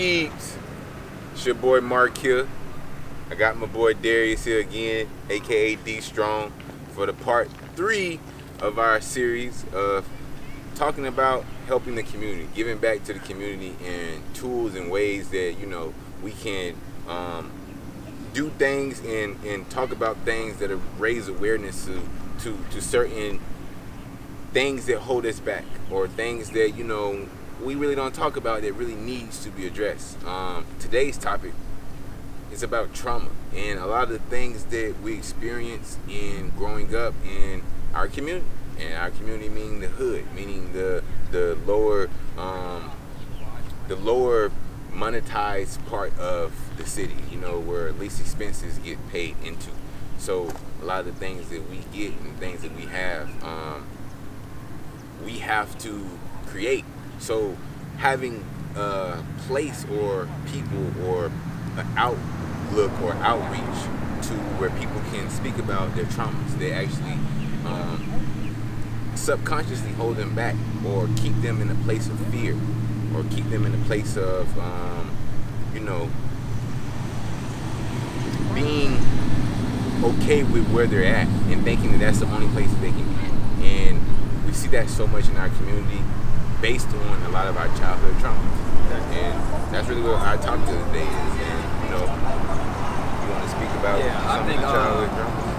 Peeps, it's your boy Marc here. I got my boy Derius here again, aka D Strong, for the part 3 of our series of talking about helping the community, giving back to the community, and tools and ways that we can do things and talk about things that raise awareness to certain things that hold us back, or things that we really don't talk about that really needs to be addressed. Today's topic is about trauma and a lot of the things that we experience in growing up in our community. And our community meaning the hood, meaning the lower monetized part of the city, where least expenses get paid into. So a lot of the things that we get and things that we have to create. So having a place or people or an outlook or outreach to where people can speak about their traumas, they actually subconsciously hold them back, or keep them in a place of fear, or keep them in a place of being okay with where they're at and thinking that that's the only place that they can be. And we see that so much in our community based on a lot of our childhood traumas. And that's really what our topic today is. And you want to speak about some of the childhood traumas?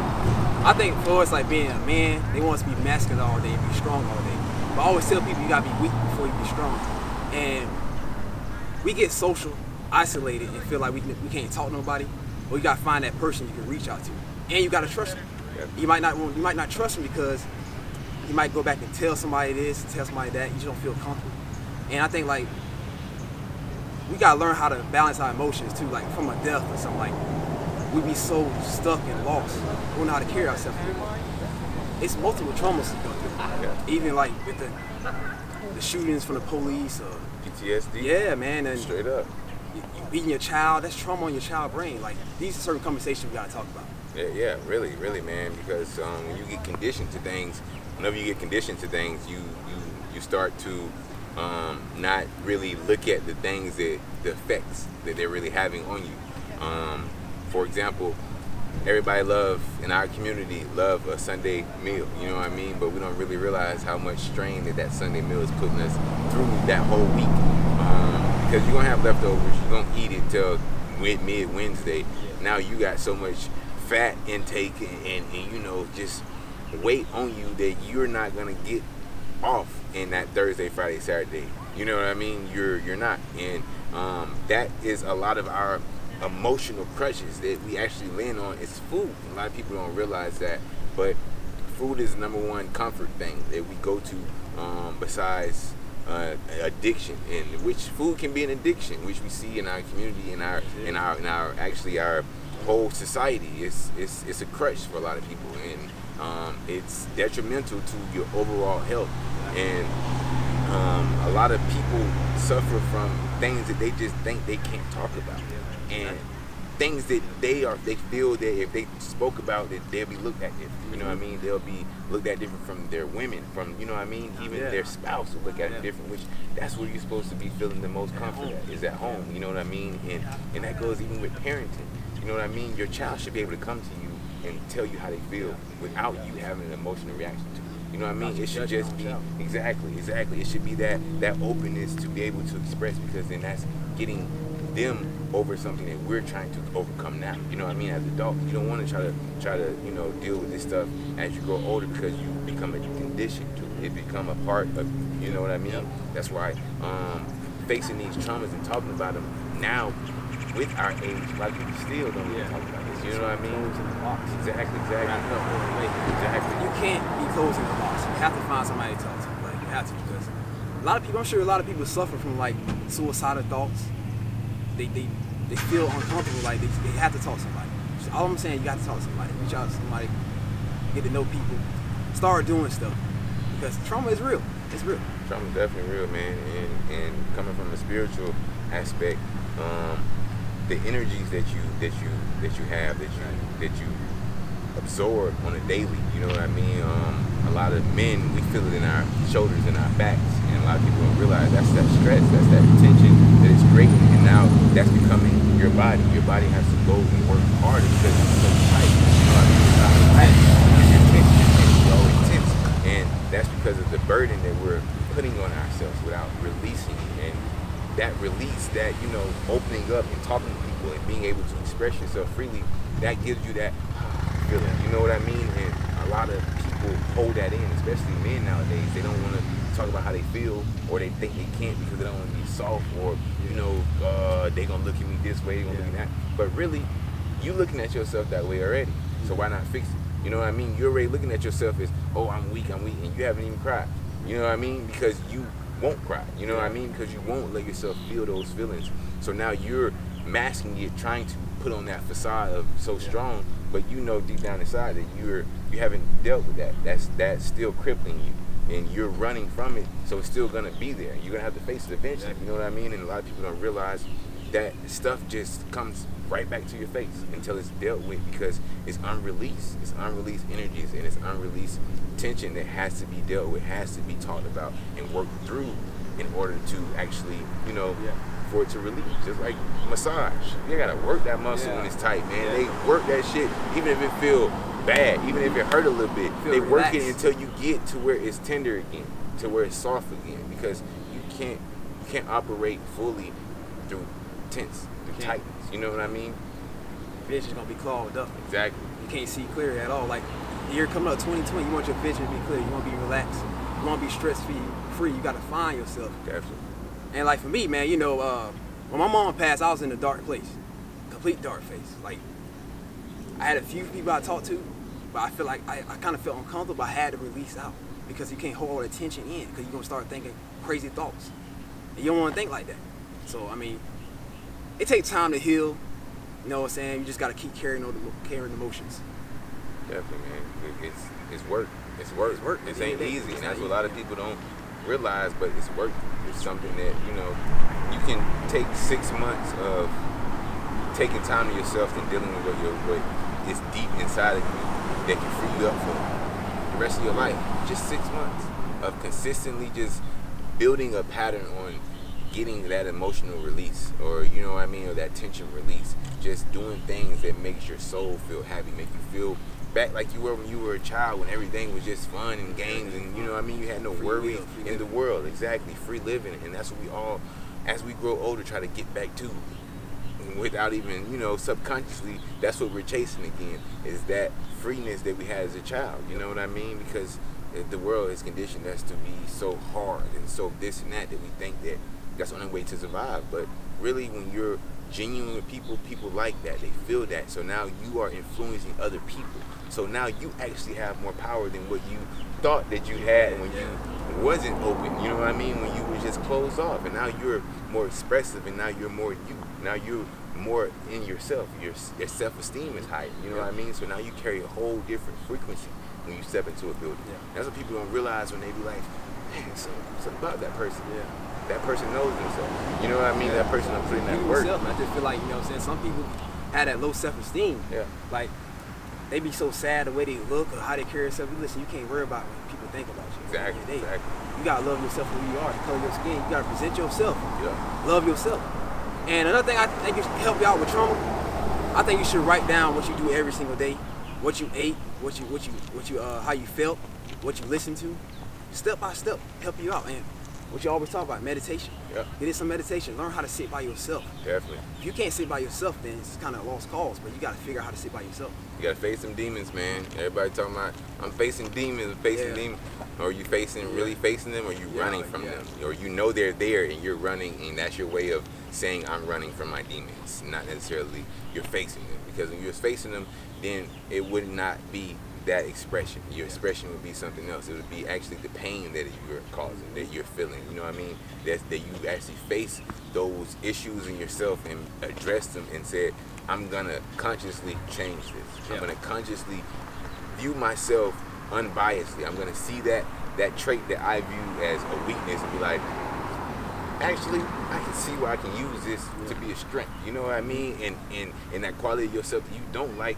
I think for us, like being a man, they want us to be masculine all day and be strong all day. But I always tell people you gotta be weak before you be strong. And we get social, isolated, and feel like we can't talk to nobody. Or you gotta find that person you can reach out to, and you gotta trust them. Yep. You might not trust them because you might go back and tell somebody this, tell somebody that. You just don't feel comfortable. And I think like we gotta learn how to balance our emotions too. Like from a death or something, like we be so stuck and lost. We don't know how to carry ourselves. It's multiple traumas to go through. Yeah. Even like with the shootings from the police or PTSD. Yeah, man. And straight up. You beating your child, that's trauma on your child's brain. Like these are certain conversations we gotta talk about. Yeah, really, man. Because when you get conditioned to things, you start to not really look at the things the effects that they're really having on you. For example, everybody in our community love a Sunday meal, you know what I mean? But we don't really realize how much strain that Sunday meal is putting us through that whole week. Because you're going to have leftovers, you're going to eat it till mid-Wednesday. Now you got so much fat intake and just weight on you that you're not going to get off in that Thursday, Friday, Saturday. You know what I mean? You're not. And that is a lot of our emotional crutches that we actually land on is food. A lot of people don't realize that, but food is the number one comfort thing that we go to besides addiction, and which food can be an addiction, which we see in our community, in our actually our whole society. It's a crutch for a lot of people, and it's detrimental to your overall health. And a lot of people suffer from things that they just think they can't talk about, and things that they feel that if they spoke about it, they'll be looked at different. You know what I mean? They'll be looked at different from their women, from even their spouse will look at it different. Which that's where you're supposed to be feeling the most comfort at, is at home. You know what I mean? And that goes even with parenting. You know what I mean? Your child should be able to come to you and tell you how they feel without you having an emotional reaction to it. You know what I mean? It should just be exactly. It should be that openness to be able to express, because then that's getting them over something that we're trying to overcome now. You know what I mean? As adults, you don't want to try to deal with this stuff as you grow older, because you become a condition to it. It become a part of you. Know what I mean? Yep. That's why facing these traumas and talking about them now with our age, like people still don't even talk about this. You know what I mean? Closing the box. Exactly. Exactly. You can't be closing the box. You have to find somebody to talk to. Like you have to, because I'm sure a lot of people suffer from like suicidal thoughts. They feel uncomfortable, like they have to talk to somebody. So all I'm saying, you got to talk to somebody, reach out to somebody, get to know people, start doing stuff, because trauma is real. It's real. Trauma is definitely real, man. And coming from a spiritual aspect, the energies that you have, that you absorb on a daily. You know what I mean? A lot of men, we feel it in our shoulders and our backs, and a lot of people don't realize that's that stress, that's that tension that is great, and now that's becoming your body. Your body has to go and work harder because it's so tight. You know what I mean? It's not relaxed. You're tense. You're always tense. And that's because of the burden that we're putting on ourselves without releasing it. And that release, that, you know, opening up and talking to people and being able to express yourself freely, that gives you that feeling. You know what I mean? And a lot of people hold that in, especially men nowadays. They don't want to talk about how they feel, or they think they can't because they don't want to be soft, or, you know, they gonna look at me this way, they gonna look at that. But really, you looking at yourself that way already. So why not fix it? You know what I mean? You're already looking at yourself as, oh, I'm weak, and you haven't even cried. You know what I mean? Because you won't cry. You know what I mean? Because you won't let yourself feel those feelings. So now you're masking it, trying to put on that facade of so strong, but you know deep down inside that you haven't dealt with that. That's still crippling you, and you're running from it. So it's still gonna be there. You're gonna have to face it eventually. You know what I mean? And a lot of people don't realize that stuff just comes right back to your face until it's dealt with, because it's unreleased. It's unreleased energies, and it's unreleased tension that has to be dealt with, has to be talked about and worked through in order to actually, you know, for it to release. Just like massage, you gotta work that muscle when it's tight, man. They work that shit, even if it feel bad, even if it hurt a little bit. They work it until you get to where it's tender again, to where it's soft again, because you can't operate fully through tense, through tightness. You know what I mean? Vision's gonna be clogged up. Exactly. You can't see clear at all. Like, the year coming up, 2020, you want your vision to be clear. You want to be relaxed. You want to be stress-free. You got to find yourself. Definitely. And like for me, man, you know, when my mom passed, I was in a dark place, complete dark place. Like, I had a few people I talked to, but I feel like I kind of felt uncomfortable. I had to release out, because you can't hold all the tension in, because you're gonna start thinking crazy thoughts, and you don't want to think like that. So I mean, it takes time to heal. You know what I'm saying? You just gotta keep carrying emotions. Definitely, man. It's work. It's work. It ain't easy, and that's what a lot of people don't realize. But it's work. It's something that, you know, you can take 6 months of taking time to yourself and dealing with what is deep inside of you that can free you up for the rest of your life. Just 6 months of consistently just building a pattern on getting that emotional release, or, you know what I mean, or that tension release. Just doing things that makes your soul feel happy, make you feel back like you were when you were a child, when everything was just fun and games, and, you know what I mean, you had no worries in the world. Exactly, free living. And that's what we all, as we grow older, try to get back to, without even, you know, subconsciously. That's what we're chasing again, is that freeness that we had as a child. You know what I mean? Because the world is conditioned us to be so hard and so this and that, that we think that that's the only way to survive. But really, when you're genuine with people, people like that. They feel that. So now you are influencing other people. So now you actually have more power than what you thought that you had when you wasn't open. You know what I mean? When you were just closed off. And now you're more expressive, and now you're more you. Now you're more in yourself. Your self-esteem is higher. You know what I mean? So now you carry a whole different frequency when you step into a building. That's what people don't realize when they be like, man, something about that person. That person knows themselves. You know what I mean? That person will put in that work. I just feel like, you know what I'm saying, some people have that low self-esteem. Like, they be so sad the way they look or how they carry themselves. Listen, you can't worry about what people think about you. Exactly. You gotta love yourself for who you are, the color of your skin. You gotta present yourself. Love yourself. And another thing I think it should help you out with trauma, I think you should write down what you do every single day, what you ate, how you felt, what you listened to, step by step, help you out. And what you always talk about, meditation. Get in some meditation. Learn how to sit by yourself. Definitely. If you can't sit by yourself, then it's kind of a lost cause. But you got to figure out how to sit by yourself. You got to face some demons, man. Everybody talking about, I'm facing demons, demons. Or you really facing them, or you running from them. Or you know they're there and you're running, and that's your way of saying, I'm running from my demons. Not necessarily you're facing them. Because when you're facing them, then it would not be that expression. Your expression would be something else. It would be actually the pain that you're causing, that you're feeling. You know what I mean? That you actually face those issues in yourself and address them and said, I'm gonna consciously change this. I'm gonna consciously view myself unbiasedly. I'm gonna see that trait that I view as a weakness and be like, actually, I can see where I can use this to be a strength. You know what I mean? And that quality of yourself that you don't like,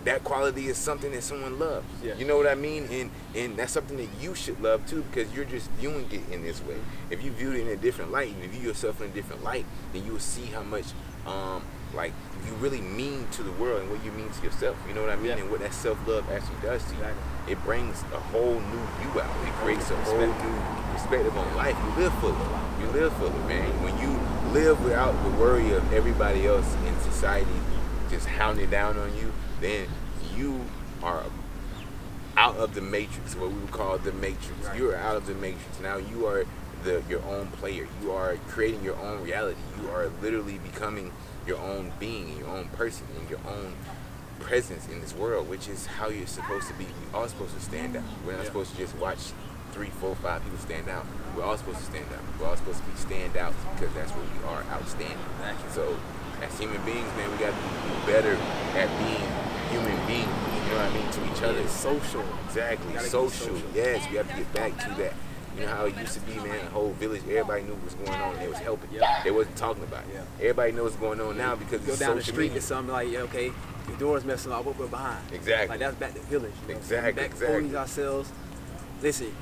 that quality is something that someone loves. Yeah. You know what I mean? And that's something that you should love too, because you're just viewing it in this way. If you view it in a different light, and you view yourself in a different light, then you will see how much like you really mean to the world and what you mean to yourself. You know what I mean? Yeah. And what that self-love actually does to you. Exactly. It brings a whole new you out. It creates a whole new perspective on life. You live fuller. You live fuller, man. When you live without the worry of everybody else in society just hounding down on you, then you are out of the matrix, what we would call the matrix. Right. You are out of the matrix. Now you are your own player. You are creating your own reality. You are literally becoming your own being, your own person, and your own presence in this world, which is how you're supposed to be. We all supposed to stand out. We're not supposed to just watch 3, 4, 5 people stand out. We're all supposed to stand out. We're all supposed to be stand out because that's what we are, outstanding. So as human beings, man, we got to be better at being human beings, you know what I mean, to each other. Social. Exactly, social. Yes, we have to get back to that. You know how it used to be, man, the whole village, everybody knew what was going on and they was helping. Yeah. They wasn't talking about it. Yeah. Everybody knows what's going on now because Go it's down the social street media. to something like, yeah, okay, your door's messing up, we're behind. Exactly. Like that's back to village. You know? Exactly, Back exactly. to ourselves. Listen,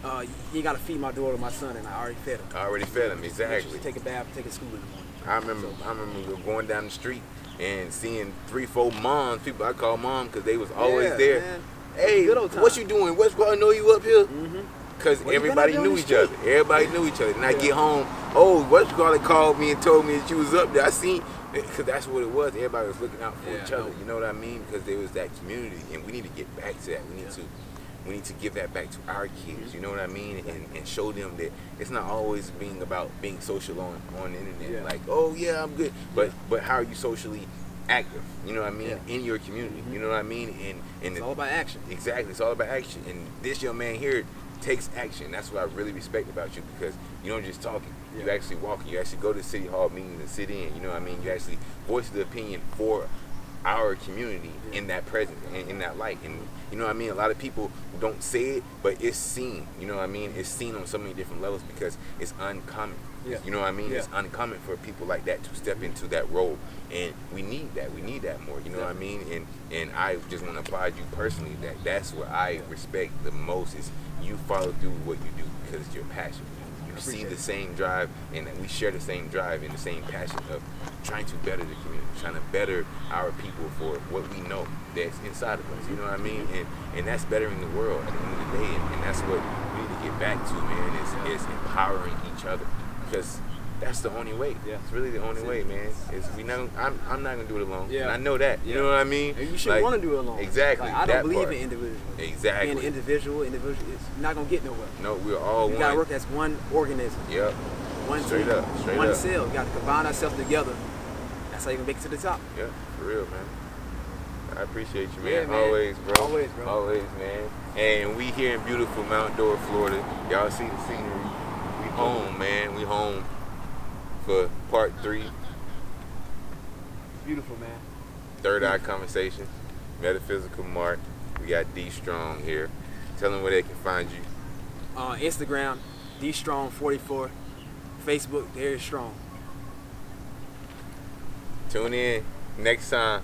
you gotta feed my daughter, my son, and I already fed him. I already fed them, exactly. Take a bath, take a school in the morning. I remember going down the street and seeing 3, 4 moms, people I call mom because they was always there. Man. Hey, Good old time. what you doing? What's going to know you up here? Because What you been everybody up there on knew the each other. street? Everybody knew each other. And I get home, oh, what's called it called me and told me that you was up there. I seen, because that's what it was. Everybody was looking out for each other. You know what I mean? Because there was that community, and we need to get back to that. We need to give that back to our kids. You know what I mean? And show them that it's not always being about being social on the internet. Yeah. Like, oh yeah, I'm good. But how are you socially active? You know what I mean? Yeah. In your community. You know what I mean? And It's all about action. Exactly, it's all about action. And this young man here takes action. That's what I really respect about you, because you don't just talking. Yeah. You actually walking. You actually go to city hall meetings and sit in. You know what I mean? You actually voice the opinion for our community in that presence and in that light. And you know what I mean? A lot of people don't say it, but it's seen. You know what I mean? It's seen on so many different levels because it's uncommon. Yeah. You know what I mean? Yeah. It's uncommon for people like that to step into that role, and we need that. We need that more. You know what I mean? And I just want to applaud you personally. That's what I respect the most, is you follow through what you do because it's your passion. You see the same drive, and we share the same drive and the same passion of trying to better the community, trying to better our people for what we know that's inside of us. You know what I mean? And that's bettering the world at the end of the day. And that's what we need to get back to, man. Is empowering each other, because that's the only way. Yeah. It's really the only way, man. I'm not gonna do it alone. Yeah. And I know that. You know what I mean? And you should want to do it alone. Exactly. Like, I that don't believe part. in individual. Exactly. Being an individual, it's not gonna get nowhere. No, we're all We one. gotta work as one organism. Yep. One Straight team, up. Straight one up. cell. You gotta combine ourselves together. That's how you can make it to the top. Yeah, for real, man. I appreciate you, man. Yeah, man. Always, bro. Always, bro. Always, man. And we here in beautiful Mount Dora, Florida. Y'all see the scenery. We home, man. We home for part 3. Beautiful, man. Third Eye Conversation. Metaphysical Marc. We got D Strong here. Tell them where they can find you. Instagram, DStrong44. Facebook, Derius Strong. Tune in next time